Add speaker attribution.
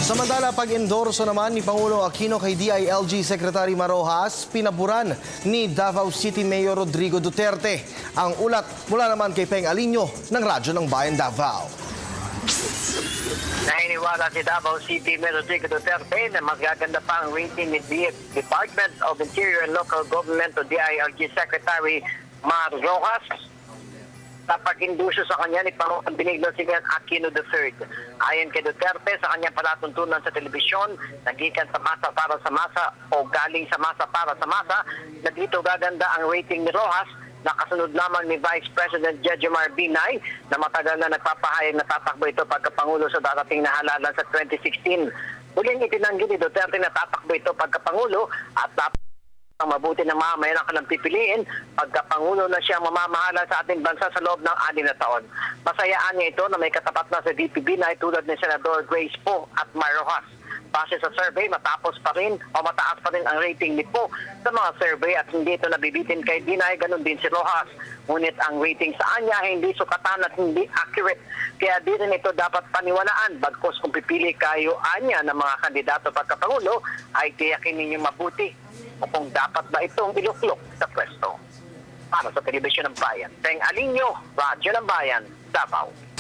Speaker 1: Samantala, pag-endorso naman ni Pangulo Aquino kay DILG Secretary Marojas, pinaburan ni Davao City Mayor Rodrigo Duterte. Ang ulat mula naman kay Peng Alinio ng Radyo ng Bayan Davao.
Speaker 2: Naniniwala si Davao City Mayor Rodrigo Duterte na magaganda pa ang rating ni Department of Interior and Local Government o DILG Secretary Mar Rojas sa pag-indusyo sa kanya ni Pangulong Benigno Simeon Aquino III. Ayon kay Duterte, sa kanyang palatuntunan sa telebisyon, nagikan sa masa para sa masa o galing sa masa para sa masa, na dito gaganda ang rating ni Rojas, nakasunod lamang ni Vice President Jejomar Binay na matagal na nagpapahayag na tatakbo ito pagkapangulo sa darating na halalan sa 2016. Muling itinanggi ni Duterte na tatakbo ito pagkapangulo at dapat ang mabuti ng mamamayan ang kanilang pipiliin pagkapangulo na siyang mamamahala sa ating bansa sa loob ng 6 na taon. Masayaan niya ito na may katapat na sa VP Binay tulad ni Senador Grace Poe at Mar Rojas. Base sa survey, mataas pa rin ang rating ni Poe sa mga survey at hindi ito nabibitin kay Binay, ganun din si Rojas. Ngunit ang rating sa anya hindi sukatan at hindi accurate. Kaya di rin ito dapat paniwalaan. Bagkos kung pipili kayo anya ng mga kandidato pagkapangulo, ay tiyakin ninyo mabuti o kung dapat ba itong iluklok sa pwesto. Para sa Telebisyon ng Bayan, Peng Alinio, Radyo ng Bayan, Davao.